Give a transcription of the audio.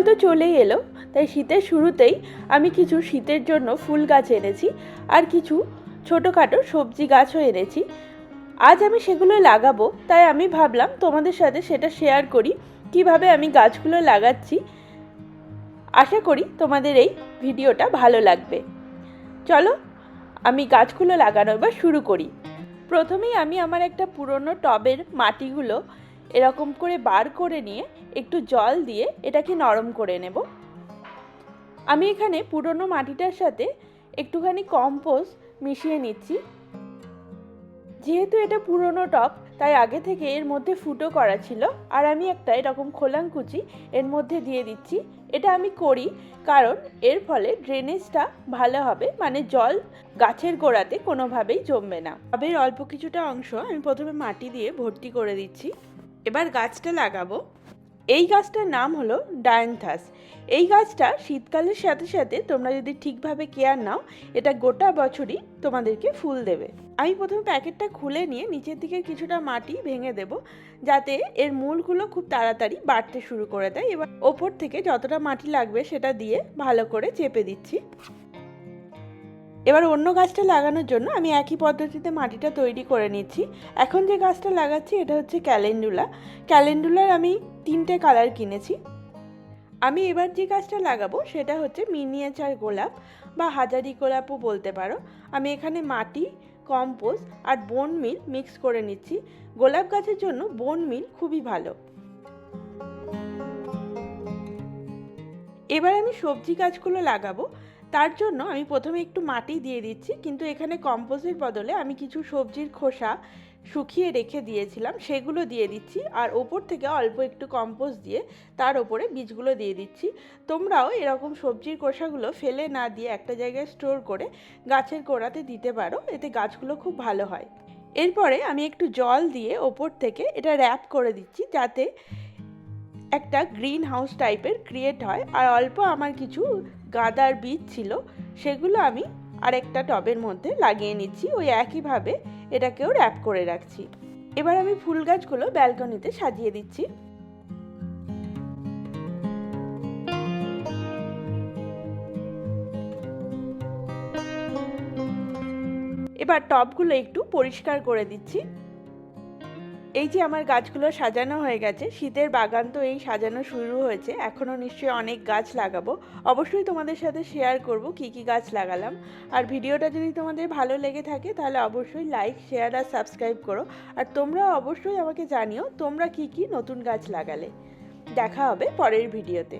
তো চলেই এলো, তাই শীতের শুরুতেই আমি কিছু শীতের জন্য ফুল গাছ এনেছি আর কিছু ছোটোখাটো সবজি গাছও এনেছি। আজ আমি সেগুলো লাগাবো, তাই আমি ভাবলাম তোমাদের সাথে সেটা শেয়ার করি কিভাবে আমি গাছগুলো লাগাচ্ছি। আশা করি তোমাদের এই ভিডিওটা ভালো লাগবে। চলো আমি গাছগুলো লাগানো এবার শুরু করি। প্রথমেই আমি আমার একটা পুরনো টবের মাটিগুলো এরকম করে বার করে নিয়ে একটু জল দিয়ে এটাকে নরম করে নেব। আমি এখানে পুরনো মাটিটার সাথে একটুখানি কম্পোস্ট মিশিয়ে নিচ্ছি। যেহেতু এটা পুরনো টব, তাই আগে থেকে এর মধ্যে ফুটো করা ছিল, আর আমি একটা এরকম খোলাঙ্কুচি এর মধ্যে দিয়ে দিচ্ছি। এটা আমি করি কারণ এর ফলে ড্রেনেজটা ভালো হবে, মানে জল গাছের গোড়াতে কোনোভাবেই জমবে না। টবের অল্প কিছুটা অংশ আমি প্রথমে মাটি দিয়ে ভর্তি করে দিচ্ছি। এবার গাছটা লাগাবো। এই গাছটার নাম হলো ডায়ান্থাস। এই গাছটা শীতকালের সাথে সাথে তোমরা যদি ঠিকভাবে কেয়ার নাও, এটা গোটা বছরই তোমাদেরকে ফুল দেবে। আমি প্রথমে প্যাকেটটা খুলে নিয়ে নিচের দিকের কিছুটা মাটি ভেঙে দেব, যাতে এর মূলগুলো খুব তাড়াতাড়ি বাড়তে শুরু করে দেয়। এবার ওপর থেকে যতটা মাটি লাগবে সেটা দিয়ে ভালো করে চেপে দিচ্ছি। এবার অন্য গাছটা লাগানোর জন্য আমি একই পদ্ধতিতে মাটিটা তৈরি করে নিচ্ছি। এখন যে গাছটা লাগাচ্ছি এটা হচ্ছে ক্যালেন্ডুলার আমি 3টে কালার কিনেছি। আমি এবার যে গাছটা লাগাবো সেটা হচ্ছে মিনিয়েচার গোলাপ বা হাজারি গোলাপও বলতে পারো। আমি এখানে মাটি, কম্পোস্ট আর বোন মিল মিক্স করে নিচ্ছি। গোলাপ গাছের জন্য বোন মিল খুবই ভালো। এবার আমি সবজি গাছগুলো লাগাবো। তার জন্য আমি প্রথমে একটু মাটি দিয়ে দিচ্ছি, কিন্তু এখানে কম্পোস্টের বদলে আমি কিছু সবজির খোসা শুকিয়ে রেখে দিয়েছিলাম, সেগুলো দিয়ে দিচ্ছি। আর ওপর থেকে অল্প একটু কম্পোস্ট দিয়ে তার ওপরে বীজগুলো দিয়ে দিচ্ছি। তোমরাও এরকম সবজির খোসাগুলো ফেলে না দিয়ে একটা জায়গায় স্টোর করে গাছের গোড়াতে দিতে পারো, এতে গাছগুলো খুব ভালো হয়। এরপরে আমি একটু জল দিয়ে ওপর থেকে এটা র্যাপ করে দিচ্ছি, যাতে একটা গ্রিন হাউস টাইপের ক্রিয়েট হয়। আর অল্প আমার কিছু গাঁদার বীজ ছিল, সেগুলো আমি আরেকটা টবের মধ্যে লাগিয়ে নিচ্ছি। ওই একইভাবে এটাকেও র্যাপ করে রাখছি। এবার আমি ফুল গাছগুলো ব্যালকনিতে সাজিয়ে দিচ্ছি। এবার টবগুলো একটু পরিষ্কার করে দিচ্ছি। এই যে আমার গাছগুলো সাজানো হয়ে গেছে। শীতের বাগান তো এই সাজানো শুরু হয়েছে, এখনও নিশ্চয়ই অনেক গাছ লাগাবো। অবশ্যই তোমাদের সাথে শেয়ার করব কি কি গাছ লাগালাম। আর ভিডিওটা যদি তোমাদের ভালো লেগে থাকে তাহলে অবশ্যই লাইক, শেয়ার আর সাবস্ক্রাইব করো। আর তোমরাও অবশ্যই আমাকে জানিও তোমরা কি কি নতুন গাছ লাগালে। দেখা হবে পরের ভিডিওতে।